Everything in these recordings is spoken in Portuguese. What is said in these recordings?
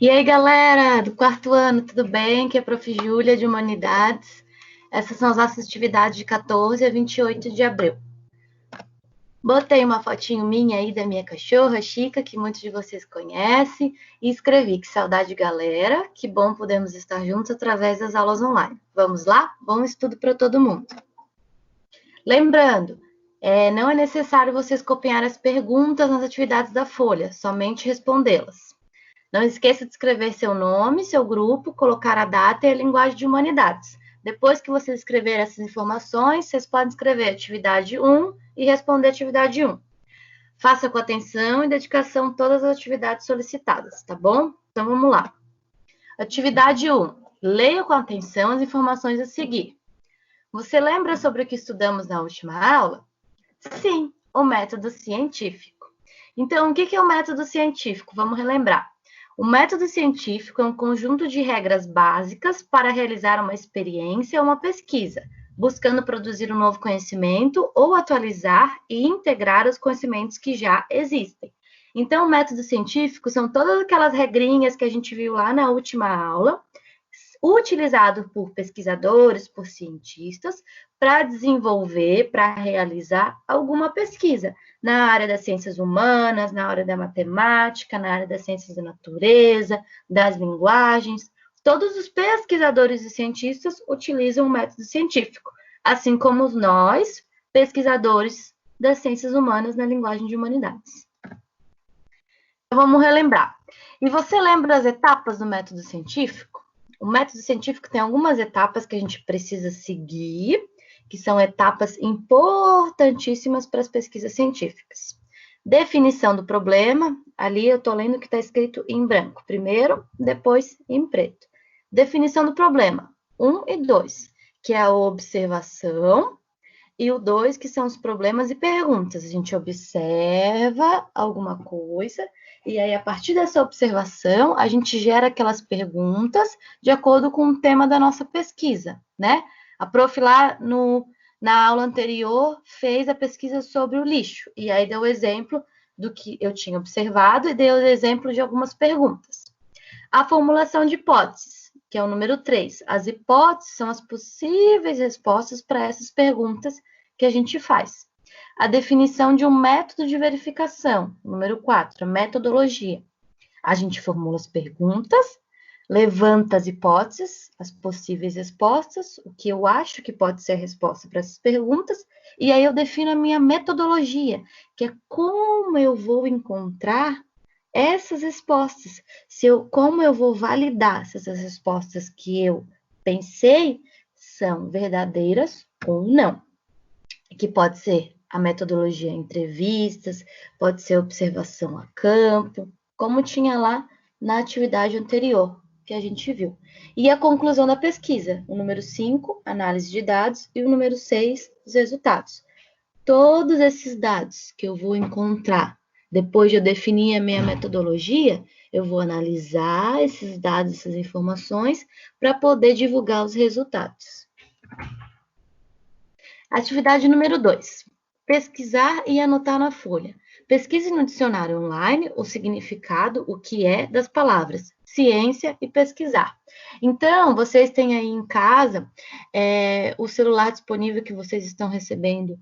E aí, galera do quarto ano, tudo bem? Aqui é a Prof. Júlia, de Humanidades. Essas são as nossas atividades de 14 a 28 de abril. Botei uma fotinho minha aí da minha cachorra, Chica, que muitos de vocês conhecem, e escrevi: que saudade, galera, que bom podemos estar juntos através das aulas online. Vamos lá? Bom estudo para todo mundo. Lembrando, não é necessário vocês copiar as perguntas nas atividades da folha, somente respondê-las. Não esqueça de escrever seu nome, seu grupo, colocar a data e a linguagem de humanidades. Depois que vocês escreverem essas informações, vocês podem escrever atividade 1 e responder atividade 1. Faça com atenção e dedicação todas as atividades solicitadas, tá bom? Então, vamos lá. Atividade 1. Leia com atenção as informações a seguir. Você lembra sobre o que estudamos na última aula? Sim, o método científico. Então, o que é o método científico? Vamos relembrar. O método científico é um conjunto de regras básicas para realizar uma experiência ou uma pesquisa, buscando produzir um novo conhecimento ou atualizar e integrar os conhecimentos que já existem. Então, o método científico são todas aquelas regrinhas que a gente viu lá na última aula, utilizado por pesquisadores, por cientistas, para desenvolver, para realizar alguma pesquisa na área das ciências humanas, na área da matemática, na área das ciências da natureza, das linguagens. Todos os pesquisadores e cientistas utilizam o método científico, assim como nós, pesquisadores das ciências humanas na linguagem de humanidades. Então, vamos relembrar. E você lembra as etapas do método científico? O método científico tem algumas etapas que a gente precisa seguir, que são etapas importantíssimas para as pesquisas científicas. Definição do problema, ali eu estou lendo o que está escrito em branco primeiro, depois em preto. Definição do problema, 1 e 2, que é a observação, e o 2, que são os problemas e perguntas. A gente observa alguma coisa, e aí, a partir dessa observação, a gente gera aquelas perguntas de acordo com o tema da nossa pesquisa, né? A prof lá na aula anterior fez a pesquisa sobre o lixo, e aí deu o exemplo do que eu tinha observado e deu o exemplo de algumas perguntas. A formulação de hipóteses, que é o número 3. As hipóteses são as possíveis respostas para essas perguntas que a gente faz. A definição de um método de verificação, número 4, a metodologia. A gente formula as perguntas, levanta as hipóteses, as possíveis respostas, o que eu acho que pode ser a resposta para essas perguntas, e aí eu defino a minha metodologia, que é como eu vou encontrar essas respostas, como eu vou validar se essas respostas que eu pensei são verdadeiras ou não. Que pode ser a metodologia entrevistas, pode ser observação a campo, como tinha lá na atividade anterior que a gente viu. E a conclusão da pesquisa, o número 5, análise de dados, e o número 6, os resultados. Todos esses dados que eu vou encontrar depois de eu definir a minha metodologia, eu vou analisar esses dados, essas informações, para poder divulgar os resultados. Atividade número 2. Pesquisar e anotar na folha. Pesquise no dicionário online o significado, o que é, das palavras ciência e pesquisar. Então, vocês têm aí em casa o celular disponível que vocês estão recebendo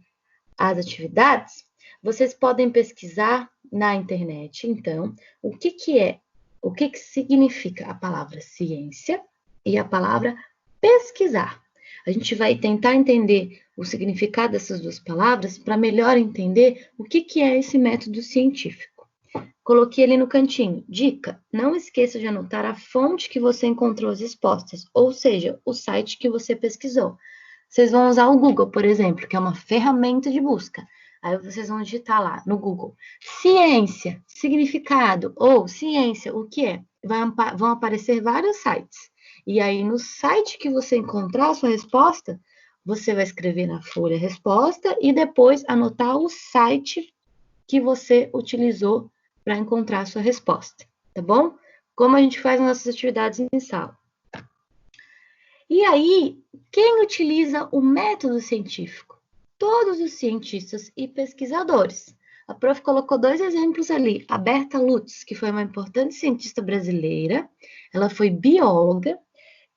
as atividades. Vocês podem pesquisar na internet, então, o que significa a palavra ciência e a palavra pesquisar. A gente vai tentar entender o significado dessas duas palavras para melhor entender o que é esse método científico. Coloquei ali no cantinho. Dica: não esqueça de anotar a fonte que você encontrou as respostas, ou seja, o site que você pesquisou. Vocês vão usar o Google, por exemplo, que é uma ferramenta de busca. Aí vocês vão digitar lá no Google: ciência, significado, ou ciência, o que é? Vão aparecer vários sites. E aí, no site que você encontrar a sua resposta, você vai escrever na folha a resposta e depois anotar o site que você utilizou para encontrar a sua resposta, tá bom? Como a gente faz nas nossas atividades em sala. E aí, quem utiliza o método científico? Todos os cientistas e pesquisadores. A prof colocou 2 exemplos ali. A Berta Lutz, que foi uma importante cientista brasileira, ela foi bióloga,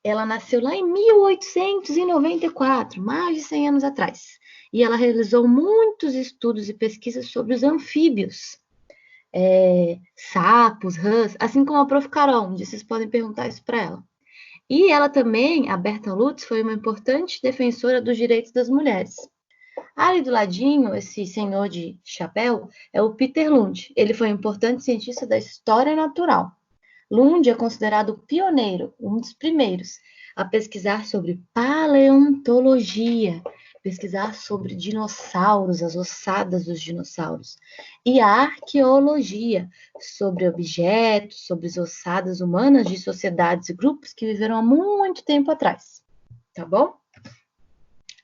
ela nasceu lá em 1894, mais de 100 anos atrás. E ela realizou muitos estudos e pesquisas sobre os anfíbios, sapos, rãs, assim como a prof. Carol, onde vocês podem perguntar isso para ela. E ela também, a Berta Lutz, foi uma importante defensora dos direitos das mulheres. Ali do ladinho, esse senhor de chapéu, é o Peter Lund. Ele foi um importante cientista da história natural. Lund é considerado o pioneiro, um dos primeiros, a pesquisar sobre paleontologia, pesquisar sobre dinossauros, as ossadas dos dinossauros, e a arqueologia, sobre objetos, sobre as ossadas humanas de sociedades e grupos que viveram há muito tempo atrás. Tá bom?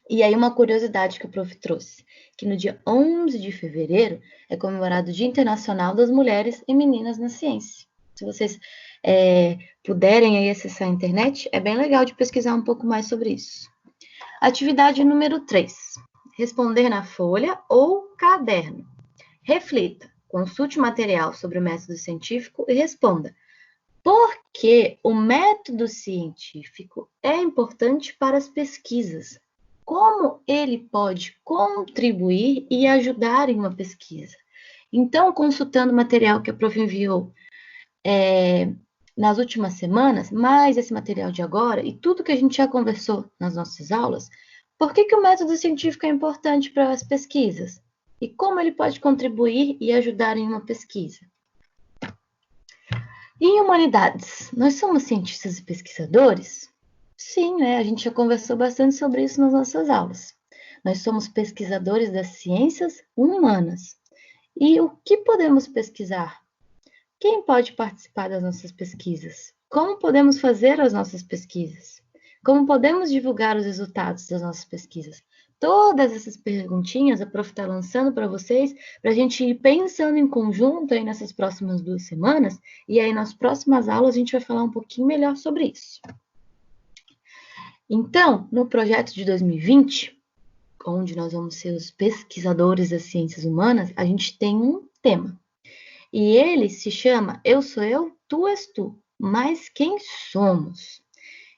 E aí uma curiosidade que o prof trouxe, que no dia 11 de fevereiro é comemorado o Dia Internacional das Mulheres e Meninas na Ciência. Se vocês puderem aí acessar a internet, é bem legal de pesquisar um pouco mais sobre isso. Atividade número 3. Responder na folha ou caderno. Reflita, consulte material sobre o método científico e responda: por que o método científico é importante para as pesquisas? Como ele pode contribuir e ajudar em uma pesquisa? Então, consultando o material que a prof enviou nas últimas semanas, mais esse material de agora e tudo que a gente já conversou nas nossas aulas, por que o método científico é importante para as pesquisas? E como ele pode contribuir e ajudar em uma pesquisa? E em humanidades, nós somos cientistas e pesquisadores? Sim, né? A gente já conversou bastante sobre isso nas nossas aulas. Nós somos pesquisadores das ciências humanas. E o que podemos pesquisar? Quem pode participar das nossas pesquisas? Como podemos fazer as nossas pesquisas? Como podemos divulgar os resultados das nossas pesquisas? Todas essas perguntinhas a prof está lançando para vocês, para a gente ir pensando em conjunto aí nessas próximas 2 semanas, e aí nas próximas aulas a gente vai falar um pouquinho melhor sobre isso. Então, no projeto de 2020, onde nós vamos ser os pesquisadores das ciências humanas, a gente tem um tema. E ele se chama Eu Sou Eu, Tu És Tu, mas quem somos?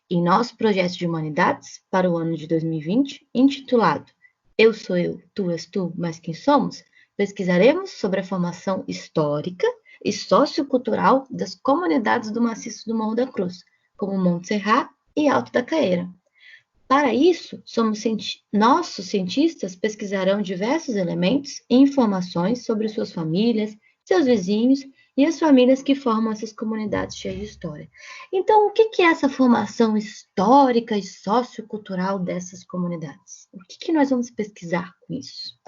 Em nosso projeto de humanidades para o ano de 2020, intitulado Eu Sou Eu, Tu És Tu, mas quem somos? Pesquisaremos sobre a formação histórica e sociocultural das comunidades do maciço do Morro da Cruz, como Monte Serrat e Alto da Caeira. Para isso, nossos cientistas pesquisarão diversos elementos e informações sobre suas famílias, seus vizinhos e as famílias que formam essas comunidades cheias de história. Então, o que é essa formação histórica e sociocultural dessas comunidades? O que nós vamos pesquisar com isso?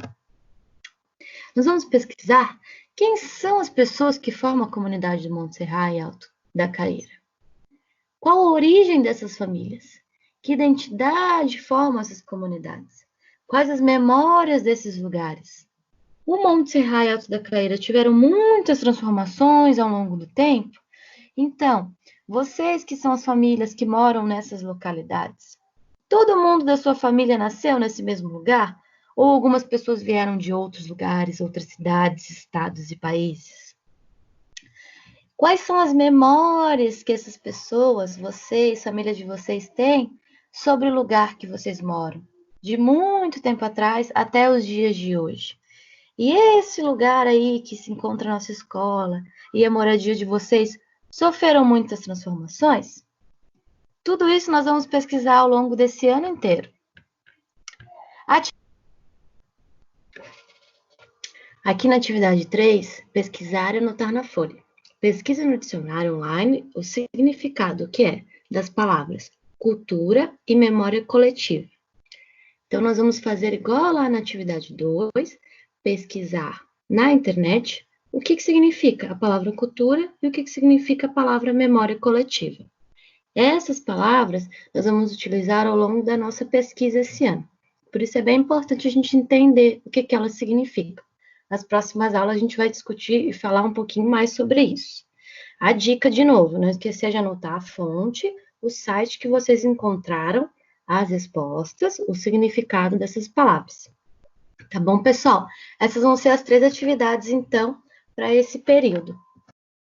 Nós vamos pesquisar quem são as pessoas que formam a comunidade do Monte Serrat e Alto da Caeira. Qual a origem dessas famílias? Que identidade formam essas comunidades? Quais as memórias desses lugares? O Monte Serrat e Alto da Caeira tiveram muitas transformações ao longo do tempo. Então, vocês que são as famílias que moram nessas localidades, todo mundo da sua família nasceu nesse mesmo lugar? Ou algumas pessoas vieram de outros lugares, outras cidades, estados e países? Quais são as memórias que essas pessoas, vocês, família de vocês, têm sobre o lugar que vocês moram, de muito tempo atrás até os dias de hoje? E esse lugar aí que se encontra a nossa escola e a moradia de vocês sofreram muitas transformações? Tudo isso nós vamos pesquisar ao longo desse ano inteiro. Aqui na atividade 3, pesquisar e anotar na folha. Pesquisa no dicionário online o significado que é das palavras cultura e memória coletiva. Então, nós vamos fazer igual lá na atividade 2, pesquisar na internet o que significa a palavra cultura e o que significa a palavra memória coletiva. Essas palavras nós vamos utilizar ao longo da nossa pesquisa esse ano. Por isso é bem importante a gente entender o que elas significam. Nas próximas aulas a gente vai discutir e falar um pouquinho mais sobre isso. A dica, de novo, não esqueça de anotar a fonte, o site que vocês encontraram, as respostas, o significado dessas palavras. Tá bom, pessoal? Essas vão ser as 3 atividades, então, para esse período.